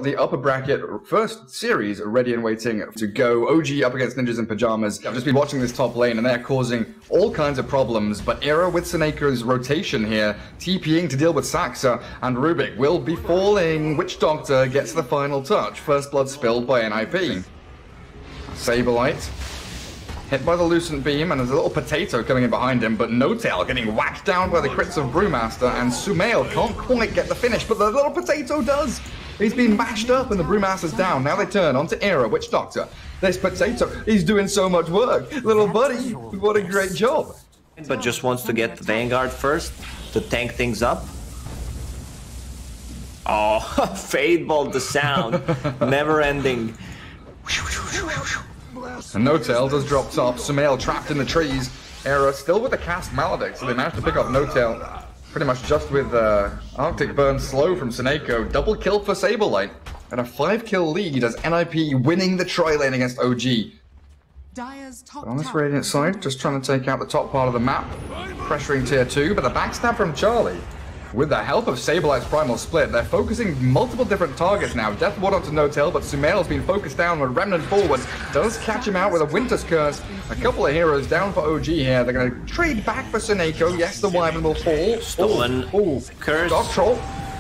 The upper bracket first series ready and waiting to go. OG up against Ninjas in Pajamas. I've just been watching this top lane and they're causing all kinds of problems, but Era with Seneca's rotation here, TPing to deal with Saxa, and Rubik will be falling. Witch Doctor gets the final touch. First blood spilled by NIP. Saberlight hit by the Lucent Beam, and there's a little potato coming in behind him, but No-Tail getting whacked down by the crits of Brewmaster, and Sumail can't quite get the finish, but the little potato does! He's been mashed up and the Brewmaster's down. Now they turn onto Era, Witch Doctor. This potato, he's doing so much work. Little buddy, what a great job. But just wants to get the Vanguard first to tank things up. Oh, Fadebolt the sound, never ending. And No-Tail does drop top. Sumail trapped in the trees. Era still with the cast Maledict, so they managed to pick up No-Tail pretty much just with Arctic Burn slow from Seneko. Double kill for Saberlight, and a 5-kill lead as NIP winning the tri-lane against OG. On this Radiant side, just trying to take out the top part of the map, pressuring tier 2, but the backstab from Charlie. With the help of Saberlight's Primal Split, they're focusing multiple different targets now. Death Ward onto No-Tail, but Sumail's been focused down with Remnant forward. Does catch him out with a Winter's Curse. A couple of heroes down for OG here. They're going to trade back for Seneko. Yes, the Wyvern will fall. Stolen. Ooh. Curse. Dog Troll.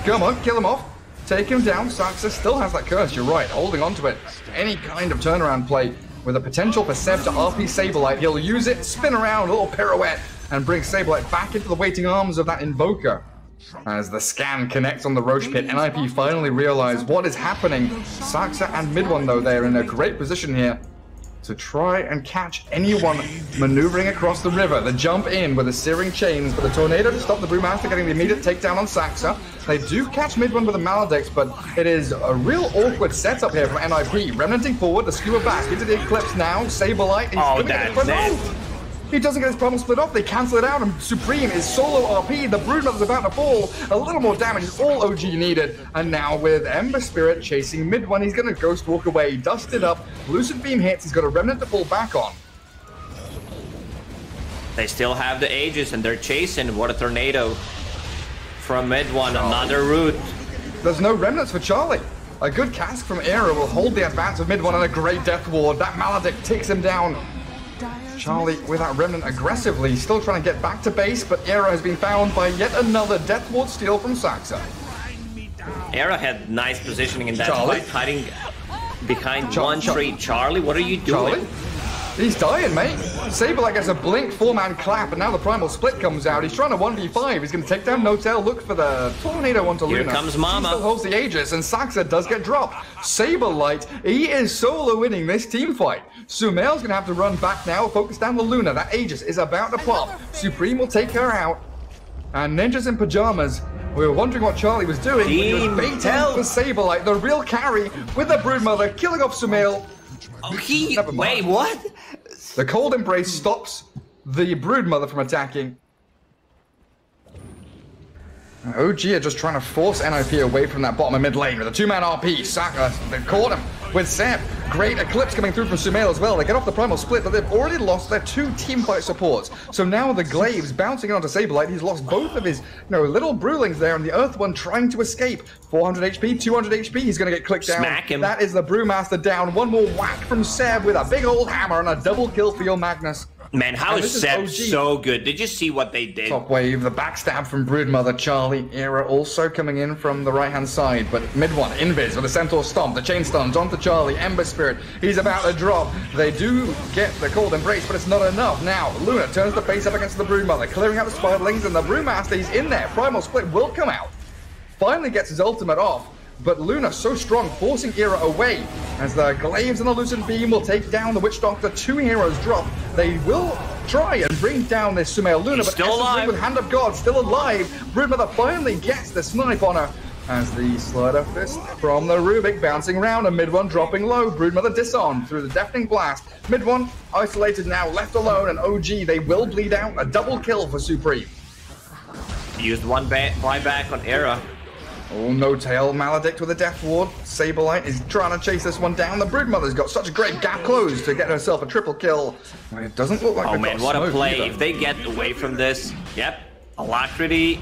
Come on, kill him off. Take him down. Saxa still has that curse, you're right. Holding on to it. Any kind of turnaround play with a potential for Seb to RP Saberlight. He'll use it, spin around, a little pirouette, and bring Saberlight back into the waiting arms of that Invoker. As the scan connects on the Roche Pit, NIP finally realize what is happening. Saxa and Mid-One, though, they're in a great position here to try and catch anyone maneuvering across the river. The jump in with the Searing Chains, but the Tornado to stop the Brewmaster getting the immediate takedown on Saxa. They do catch Mid-One with the Maledict, but it is a real awkward setup here from NIP. Remnanting forward, the Skewer back into the Eclipse now. Saberlight. Oh, that's it. He doesn't get his problem split off, they cancel it out, and Supreme is solo RP, the Broodmother's about to fall, a little more damage is all OG needed, and now with Ember Spirit chasing Mid-One, he's gonna Ghost Walk away, dust it up, Lucent Beam hits, he's got a Remnant to fall back on. They still have the Aegis and they're chasing. What a tornado from Mid-One, another route. There's no Remnants for Charlie. A good cast from Era will hold the advance of Mid-One and a great Death Ward. That Maledict takes him down. Charlie with that Remnant aggressively, still trying to get back to base, but Era has been found by yet another Death Ward steal from Saxa. Era had nice positioning in that fight, hiding behind one tree. Charlie, what are you doing? Charlie? He's dying, mate. Saberlight gets a blink, 4-man clap, and now the Primal Split comes out. He's trying to 1v5. He's going to take down No-Tail, look for the Tornado onto Luna. Here comes Mama. He still holds the Aegis, and Saxa does get dropped. Saberlight, he is solo winning this team fight. Sumail's going to have to run back now, focus down the Luna. That Aegis is about to pop. Supreme will take her out. And Ninjas in Pajamas, we were wondering what Charlie was doing. He was baiting for Saberlight, the real carry, with the Broodmother, killing off Sumail. Oh, wait, what? The Cold Embrace stops the Broodmother from attacking. OG are just trying to force NIP away from that bottom of mid lane with a 2-man RP. Saxa, they've caught him with Seb. Great Eclipse coming through from Sumail as well. They get off the Primal Split, but they've already lost their 2 teamfight supports. So now the Glaives bouncing onto Saberlight. He's lost both of his little Brewlings there, and the Earth one trying to escape. 400 HP, 200 HP. He's going to get clicked down. Smack him. That is the Brewmaster down. One more whack from Seb with a big old hammer and a double kill for your Magnus. Man, how is Seb so good? Did you see what they did? Top wave, the backstab from Broodmother. Charlie, Era also coming in from the right-hand side, but Mid-One, Invis with a Centaur Stomp, the Chain Stuns onto Charlie, Ember Spirit, he's about to drop. They do get the Cold Embrace, but it's not enough. Now, Luna turns the face up against the Broodmother, clearing out the Spiderlings, and the Brewmaster, he's in there. Primal Split will come out. Finally gets his ultimate off. But Luna so strong, forcing Era away as the Glaives and the Lucent Beam will take down the Witch Doctor. 2 heroes drop. They will try and bring down this Sumail Luna, but still alive with Hand of God, still alive. Broodmother finally gets the snipe on her as the Slider Fist from the Rubik bouncing around and Mid-One dropping low. Broodmother disarmed through the Deafening Blast. Mid-One isolated now, left alone, and OG, they will bleed out. A double kill for Supreme. Used one buyback on Era. Oh, No-Tail, Maledict with a Death Ward. Saberlight is trying to chase this one down. The Broodmother's got such a great gap closed to get herself a triple kill. It doesn't look like oh man, what a play. Either. If they get away from this, yep. Alacrity,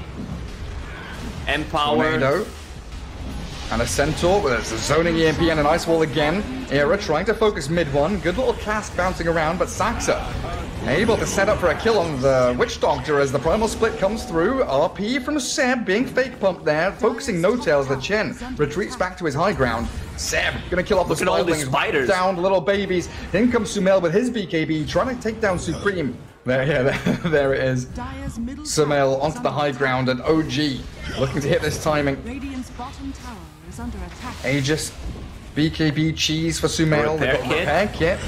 Empower. Tornado. And a Centaur with a zoning EMP and an Ice Wall again. Era trying to focus mid one. Good little cast bouncing around, but Saxa able to set up for a kill on the Witch Doctor as the Primal Split comes through. RP from Seb being fake pumped there, focusing No-Tail as the Chen retreats back to his high ground. Seb gonna kill off the spiders. Down little babies. In comes Sumail with his BKB, trying to take down Supreme. There it is. Sumail onto the high ground, and OG looking to hit this timing. Aegis, BKB cheese for Sumail. Repair kit.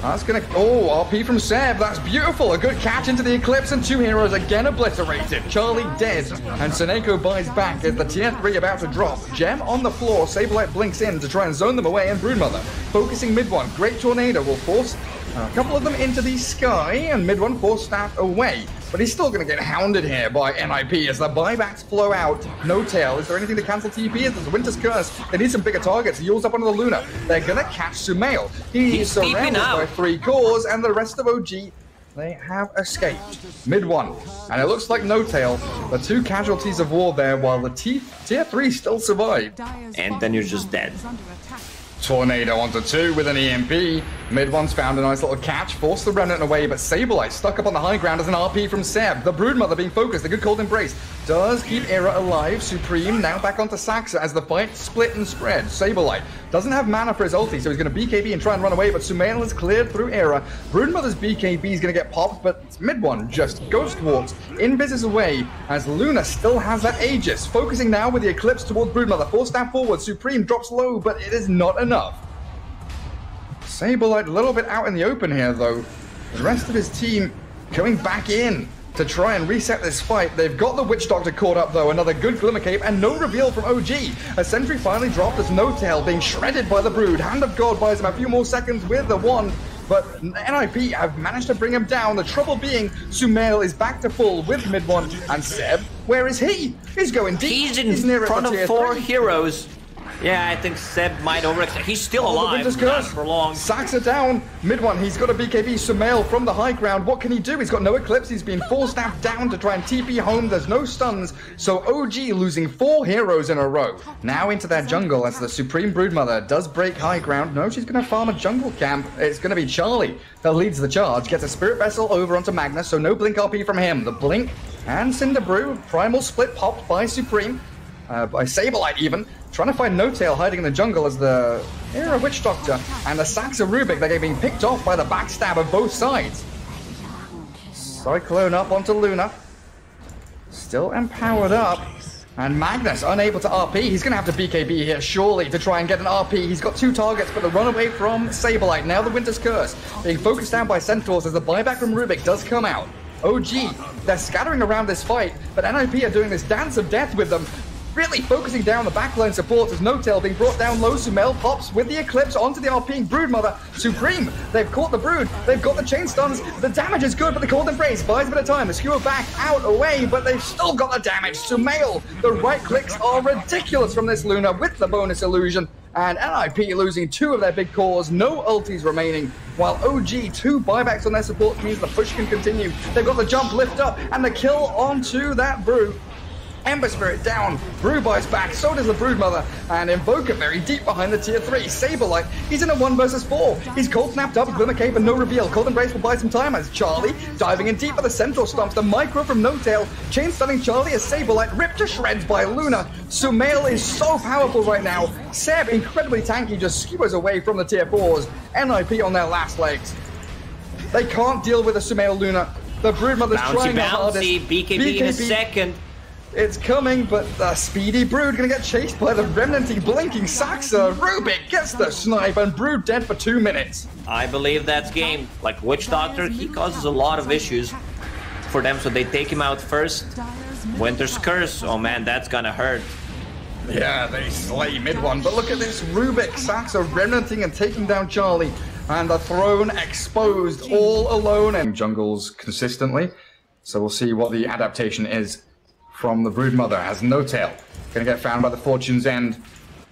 That's gonna. Oh, RP from Seb. That's beautiful. A good catch into the Eclipse, and 2 heroes again obliterated. Charlie dead, and Seneko buys back as the tier 3 about to drop. Gem on the floor. Saberlight blinks in to try and zone them away, and Broodmother focusing mid one. Great Tornado will force a couple of them into the sky, and mid one force staff away. But he's still going to get hounded here by NIP as the buybacks flow out. No-Tail. Is there anything to cancel TP? There's the Winter's Curse. They need some bigger targets. He heals up onto the Luna. They're going to catch Sumail. He's surrounded by 3 cores, and the rest of OG, they have escaped. Mid one. And it looks like No-Tail, the 2 casualties of war there, while the tier 3 still survived. And then you're just dead. Tornado onto 2 with an EMP. Mid one's found a nice little catch, forced the Remnant away, but Saberlight stuck up on the high ground as an RP from Seb. The Broodmother being focused, a good cold embrace does keep Era alive. Supreme now back onto Saxa as the fight split and spread. Saberlight doesn't have mana for his ulti, so he's going to BKB and try and run away, but Sumail is cleared through Era. Broodmother's BKB is going to get popped, but mid one just ghost walks, invises away as Luna still has that Aegis. Focusing now with the Eclipse towards Broodmother. 4 stab forward, Supreme drops low, but it is not enough. Saberlight a little bit out in the open here, though. The rest of his team coming back in to try and reset this fight. They've got the Witch Doctor caught up, though. Another good Glimmer Cape and no reveal from OG. A sentry finally dropped as No-Tail being shredded by the Brood. Hand of God buys him a few more seconds with the 1. But NIP have managed to bring him down. The trouble being, Sumail is back to full with mid one. And Seb, where is he? He's going deep. He's in front of 4 heroes. Yeah, I think Seb might overextend. He's still alive, not for long. Saxa down. Mid one, he's got a BKB. Sumail from the high ground. What can he do? He's got no Eclipse. He's been 4 staffed down to try and TP home. There's no stuns. So OG losing 4 heroes in a row. Now into their jungle as the Supreme Broodmother does break high ground. No, she's going to farm a jungle camp. It's going to be Charlie that leads the charge. Gets a Spirit Vessel over onto Magnus, so no Blink RP from him. The Blink and Cinder Brew. Primal Split popped by Supreme. By Saberlight even, trying to find No-Tail hiding in the jungle as the Era Witch Doctor and the Saxa Rubik, they're being picked off by the backstab of both sides. Cyclone up onto Luna. Still empowered up. And Magnus unable to RP. He's going to have to BKB here surely to try and get an RP. He's got 2 targets, but the runaway from Saberlight. Now the Winter's Curse being focused down by Centaurs as the buyback from Rubik does come out. OG, they're scattering around this fight, but NIP are doing this dance of death with them. Really focusing down the backline support as No-Tail being brought down low. Sumail pops with the Eclipse onto the RPing Broodmother. Supreme, they've caught the Brood. They've got the chain stuns. The damage is good, but the cold embrace buys a bit of time. The skewer back, out, away, but they've still got the damage. Sumail, the right clicks are ridiculous from this Luna with the bonus illusion. And NIP losing 2 of their big cores, no ultis remaining, while OG 2 buybacks on their support means the push can continue. They've got the jump lift up and the kill onto that Brew. Ember Spirit down, Brew buys back, so does the Broodmother, and Invoker very deep behind the tier 3. Saberlight, he's in a 1 versus 4. He's cold snapped up, Glimmer Cape and no reveal. Cold Embrace will buy some time as Charlie diving in deep for the Centaur stomps. The micro from No-Tail, chain stunning Charlie as Saberlight ripped to shreds by Luna. Sumail is so powerful right now. Seb, incredibly tanky, just skewers away from the tier 4s. NIP on their last legs. They can't deal with a Sumail Luna. The Broodmother's trying the hardest. BKB in a second. It's coming, but the speedy Brood gonna get chased by the remnanty blinking Saxa. Rubik gets the snipe and Brood dead for 2 minutes. I believe that's game. Like Witch Doctor, he causes a lot of issues for them, so they take him out first. Winter's Curse, oh man, that's gonna hurt. Yeah, they slay mid one, but look at this Rubik, Saxa remnanting and taking down Charlie. And the throne exposed all alone in jungles consistently. So we'll see what the adaptation is from the Broodmother as No-Tail. Gonna get found by the Fortune's End.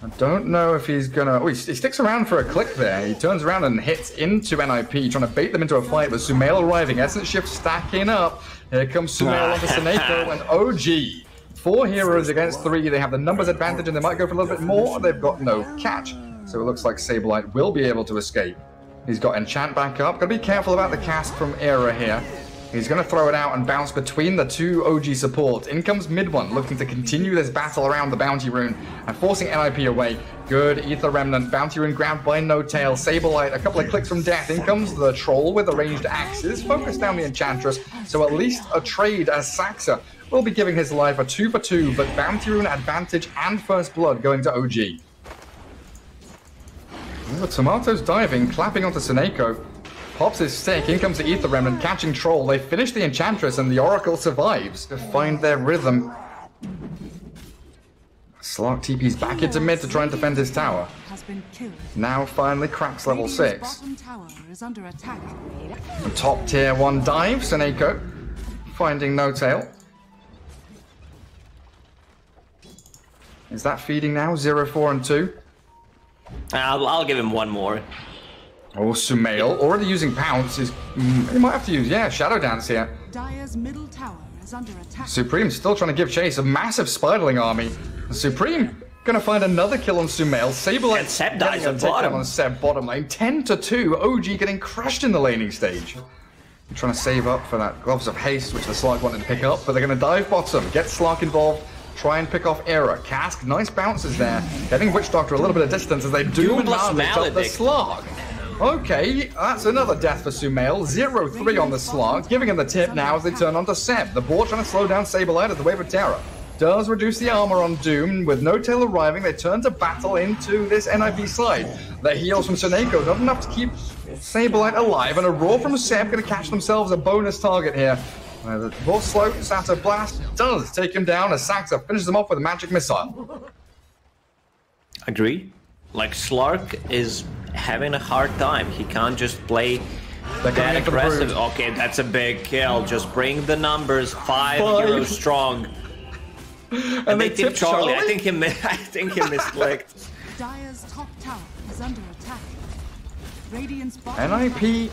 I don't know if he's gonna... Oh, he sticks around for a click there. He turns around and hits into NIP, trying to bait them into a fight with Sumail arriving. Essence Shift stacking up. Here comes Sumail onto Seneko and OG 4 heroes against 3. They have the numbers advantage and they might go for a little bit more. They've got no catch. So it looks like Sableye will be able to escape. He's got Enchant back up. Gotta be careful about the cast from Era here. He's going to throw it out and bounce between the 2 OG supports. In comes mid one, looking to continue this battle around the Bounty Rune and forcing NIP away. Good Ether Remnant. Bounty Rune grabbed by No Tail. Sableye, a couple of clicks from death. In comes the Troll with the ranged axes. Focus down the Enchantress. So at least a trade as Saxa will be giving his life a 2 for 2. But Bounty Rune advantage and First Blood going to OG. Ooh, Tomatoes diving, clapping onto Seneko. Pops his stick, in comes the Ether Remnant, catching Troll. They finish the Enchantress and the Oracle survives to find their rhythm. Slark TP's back into mid to try and defend his tower. Now finally cracks level 6. And top tier 1 dive, Seneko, finding No Tail. Is that feeding now? 0, 4, and 2? I'll give him one more. Oh, Sumail, already using Pounce. He might have to use, Shadow Dance here. Dire's middle tower is under attack. Supreme still trying to give chase. A massive Spiderling army. Supreme gonna find another kill on Sumail. Sableye and Seb dies at bottom. On Seb bottom lane. 10 to 2. OG getting crushed in the laning stage. They're trying to save up for that Gloves of Haste, which the Slark wanted to pick up, but they're gonna dive bottom. Get Slark involved. Try and pick off Era. Cask, nice bounces there. Getting Witch Doctor a little bit of distance as they do Maledict the Slark. Okay, that's another death for Sumail. 0-3 on the Slark, giving him the tip now as they turn onto Seb. The board trying to slow down Sableye as the Wave of Terror does reduce the armor on Doom. With No Tail arriving, they turn to battle into this NIP side. The heals from Seneko, not enough to keep Sableye alive, and a roar from Seb going to catch themselves a bonus target here. The ball slow, Sato Blast does take him down as Saxa finishes him off with a magic missile. Agree. Like, Slark is having a hard time. He can't just play that aggressive. Okay, that's a big kill. Just bring the numbers. 5 heroes strong. And they tip Charlie. I think he misclicked. Dire's top tower is under attack. NIP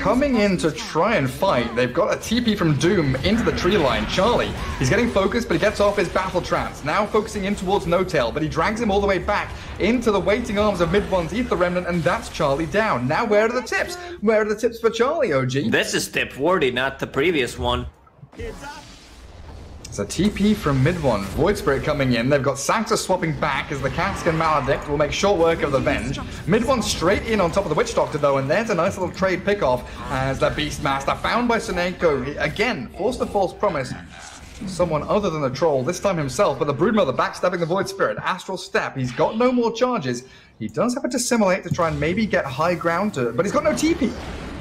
coming in to try and fight. They've got a TP from Doom into the tree line. Charlie, he's getting focused, but he gets off his battle trance. Now focusing in towards No Tail, but he drags him all the way back into the waiting arms of mid-one's Ether Remnant, and that's Charlie down. Now where are the tips? Where are the tips for Charlie, OG? This is tip worthy, not the previous one. It's a TP from mid-one. Void Spirit coming in. They've got Sanctus swapping back as the Cask and Maledict will make short work of the Venge. Mid-one straight in on top of the Witch Doctor though, and there's a nice little trade pick-off as the Beastmaster found by Seneko. Again, forced a false promise. Someone other than the Troll, this time himself, but the Broodmother backstabbing the Void Spirit. Astral Step, he's got no more charges. He does have a Dissimulate to try and maybe get high ground to it, but he's got no TP.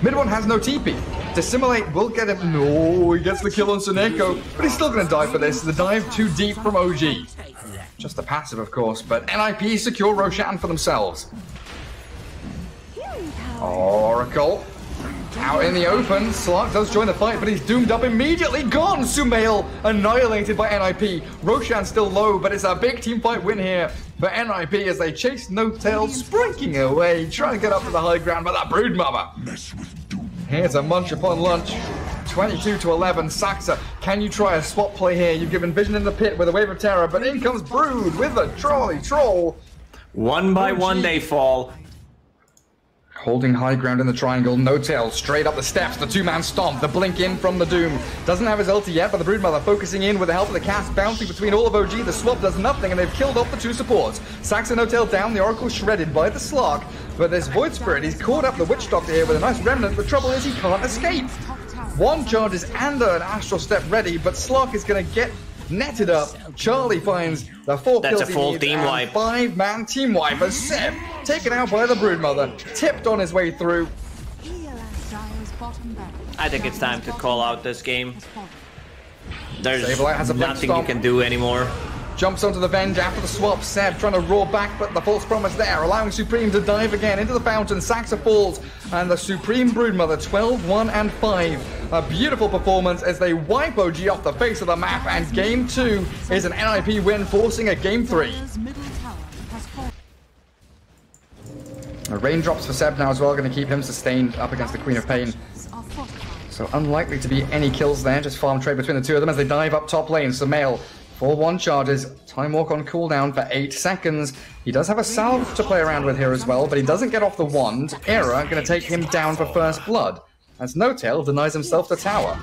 Mid-one has no TP. Dissimulate will get him. No, he gets the kill on Seneko, but he's still going to die for this. The dive too deep from OG. Just a passive, of course, but NIP secure Roshan for themselves. Oracle out in the open. Slark does join the fight, but he's doomed up immediately. Gone! Sumail annihilated by NIP. Roshan still low, but it's a big team fight win here for NIP as they chase No Tail, sprinking away, trying to get up to the high ground by that Broodmother. Here's a munch upon lunch. 22 to 11. Saxa, can you try a swap play here? You've given Vision in the pit with a Wave of Terror, but in comes Brood with the Troll. One by one they fall. Holding high ground in the triangle, No Tail straight up the steps, the two-man stomp, the blink in from the Doom. Doesn't have his ulti yet, but the Broodmother focusing in with the help of the cast, bouncing between all of OG. The swap does nothing, and they've killed off the two supports. Sax and No Tail down, the Oracle shredded by the Slark, but this Void Spirit, he's caught up the Witch Doctor here with a nice remnant. The trouble is he can't escape. One charges and an Astral Step ready, but Slark is going to get netted up. Charlie finds the 4 kills. That's a full team wipe. 5-man team wipe as Seb taken out by the Broodmother, tipped on his way through. I think it's time to call out this game. There's has a nothing you can do anymore. Jumps onto the Venge after the swap. Seb trying to roar back, but the false promise there, allowing Supreme to dive again into the fountain. Saxa falls, and the Supreme Broodmother 12, 1, and 5. A beautiful performance as they wipe OG off the face of the map, and game 2 is an NIP win, forcing a game 3. Raindrops for Seb now as well, going to keep him sustained up against the Queen of Pain. So unlikely to be any kills there, just farm trade between the two of them as they dive up top lane. Sumail 4-1 charges. Time walk on cooldown for 8 seconds. He does have a salve to play around with here as well, but he doesn't get off the wand. Era going to take him down for first blood, as No Tail denies himself the tower.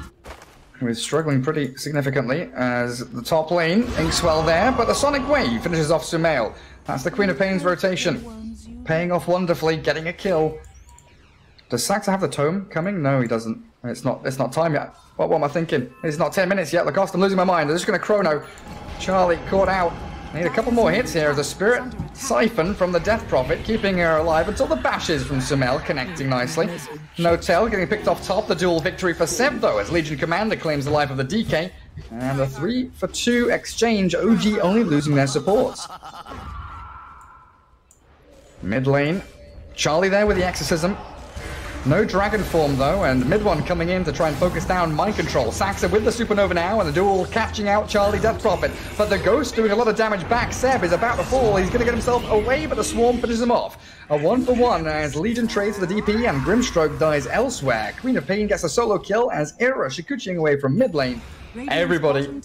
He was struggling pretty significantly as the top lane, Inkswell there, but the Sonic Wave finishes off Sumail. That's the Queen of Pain's rotation. Paying off wonderfully, getting a kill. Does Saxa have the tome coming? No, he doesn't. It's not time yet. What am I thinking? It's not 10 minutes yet. Lacoste, I'm losing my mind. They're just going to chrono. Charlie caught out. Need a couple more hits here as a Spirit Siphon from the Death Prophet, keeping her alive until the bashes from Sumail connecting nicely. No Tail getting picked off top. The duel victory for Seb, though, as Legion Commander claims the life of the DK. And a 3-for-2 exchange. OG only losing their supports. Mid lane. Charlie there with the Exorcism. No Dragon Form, though, and mid one coming in to try and focus down Mind Control. Saxa with the Supernova now, and the duel catching out Charlie Death Prophet. But the Ghost doing a lot of damage back. Seb is about to fall. He's going to get himself away, but the Swarm finishes him off. A 1-for-1 as Legion trades for the DP, and Grimstroke dies elsewhere. Queen of Pain gets a solo kill as Era Shikuchiing away from mid lane. Everybody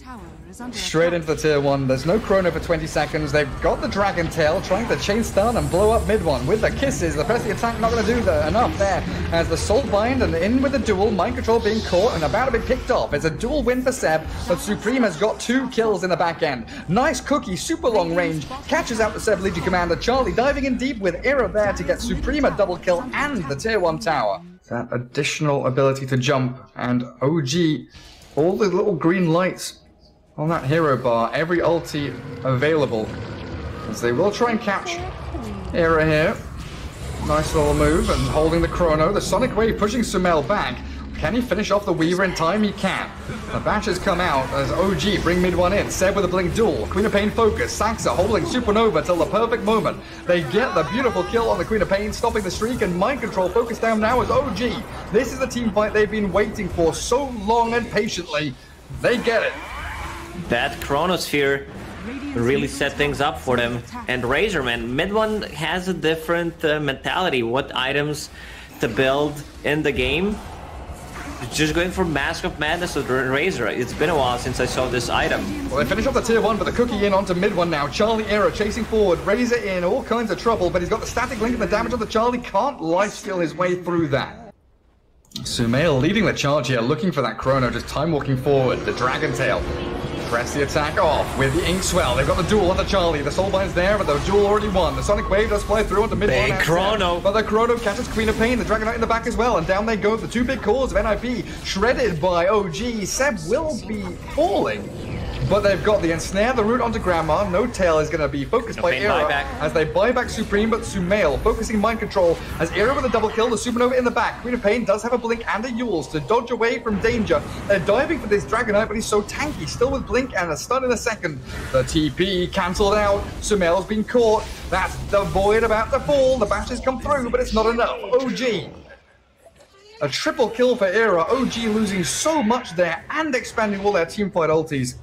straight into the tier 1. There's no chrono for 20 seconds. They've got the Dragon Tail trying to chain stun and blow up mid one with the kisses. The press the attack not going to do enough there as the Soul Bind and in with the duel. Mind Control being caught and about to be picked off. It's a dual win for Seb, but Supreme has got 2 kills in the back end. Nice cookie, super long range, catches out the Seb Legion Commander. Charlie diving in deep with Era there to get Supreme a double kill and the tier 1 tower. That additional ability to jump, and OG, all the little green lights on that hero bar, every ulti available, as they will try and catch Era here. Nice little move and holding the chrono. The Sonic Wave pushing Sumail back. Can he finish off the Weaver in time? He can. The bashes come out as OG bring mid one in. Seb with a blink duel. Queen of Pain focus. Saxa holding Supernova till the perfect moment. They get the beautiful kill on the Queen of Pain, stopping the streak, and Mind Control focused down now as OG. This is the team fight they've been waiting for so long and patiently. They get it. That Chronosphere really set things up for them. And Razorman, mid one has a different mentality. What items to build in the game? Just going for Mask of Madness with Razor. It's been a while since I saw this item. Well, they finish off the tier 1, but the cookie in onto mid one now. Charlie Era chasing forward. Razor in all kinds of trouble, but he's got the static link and the damage on the Charlie. Can't lifesteal his way through that. Sumail leading the charge here, looking for that chrono, just time walking forward. The Dragon Tail. Press the attack off with the Inkswell. They've got the duel on the Charlie. The Soul Bind's there, but the duel already won. The Sonic Wave does fly through onto mid one. Big chrono. But the chrono catches Queen of Pain. The Dragon Knight in the back as well. And down they go. The 2 big cores of NIP shredded by OG. Seb will be falling. But they've got the ensnare, the root onto Grandma. No Tail is going to be focused by Era as they buy back Supreme, but Sumail focusing Mind Control as Era with a double kill. The Supernova in the back. Queen of Pain does have a blink and a Yules to dodge away from danger. They're diving for this Dragonite, but he's so tanky. Still with blink and a stun in a second. The TP cancelled out. Sumail's been caught. That's the Void about to fall. The bashes come through, but it's not enough. OG. A triple kill for Era. OG losing so much there and expanding all their teamfight ultis.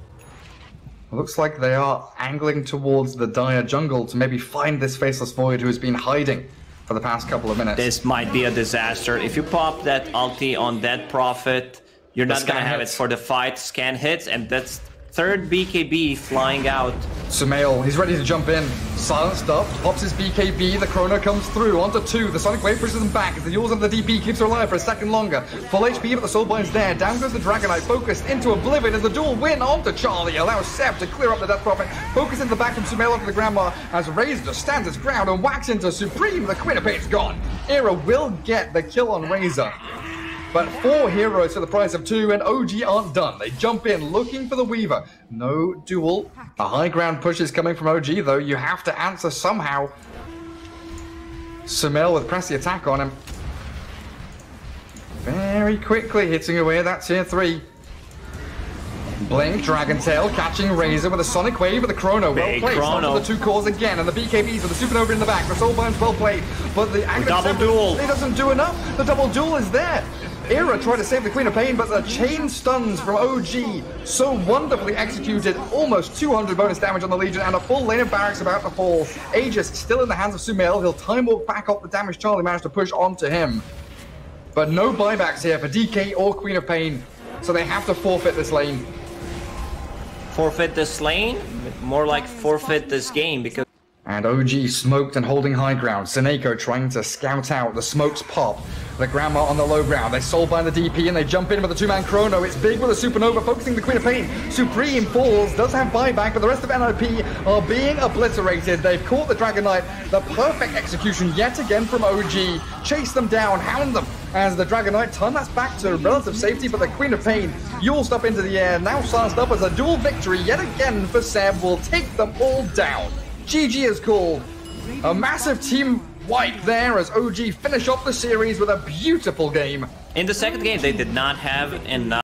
Looks like they are angling towards the Dire jungle to maybe find this Faceless Void who has been hiding for the past couple of minutes. This might be a disaster. If you pop that ulti on Dead Prophet, you're not going to have it for the fight. Scan hits, and that's third BKB flying out. Sumail, he's ready to jump in. Silenced up, pops his BKB, the chrono comes through, onto 2, the Sonic Wave pushes him back, as the Yules under the DP keeps her alive for a second longer. Full HP, but the Soul Bind's there, down goes the Dragonite, focused into Oblivion as the dual win onto Charlie, allows Seb to clear up the Death Prophet, focus into the back from Sumail onto the Grandma, as Razor stands his ground and whacks into Supreme, the Queen of Pain's gone. Era will get the kill on Razor. But 4 heroes for the price of 2, and OG aren't done. They jump in, looking for the Weaver. No duel. A high ground push is coming from OG, though. You have to answer somehow. Sumail with press the attack on him. Very quickly hitting away at that tier 3. Blink, Dragon Tail, catching Razor with a Sonic Wave with a Chrono. Well placed onto the 2 cores again, and the BKBs with the Supernova in the back. The Soul Bind's well played, but the double duel. It doesn't do enough. The double duel is there. Era tried to save the Queen of Pain, but the chain stuns from OG so wonderfully executed. Almost 200 bonus damage on the Legion, and a full lane of barracks about to fall. Aegis still in the hands of Sumail. He'll time walk back up the damage Charlie managed to push onto him. But no buybacks here for DK or Queen of Pain, so they have to forfeit this lane. forfeit this lane, more like forfeit this game, because... And OG smoked and holding high ground. Seneko trying to scout out. The smokes pop. The Grandma on the low ground. They soul bind the DP and they jump in with a two-man chrono. It's big with a supernova focusing the Queen of Pain. Supreme falls, does have buyback, but the rest of NIP are being obliterated. They've caught the Dragon Knight. The perfect execution yet again from OG. Chase them down, hound them. As the Dragon Knight turn that's back to relative safety, but the Queen of Pain yuled up into the air. Now sized up as a dual victory yet again for Seb. Will take them all down. GG is called. A massive team wipe there as OG finish off the series with a beautiful game. In the second game, they did not have enough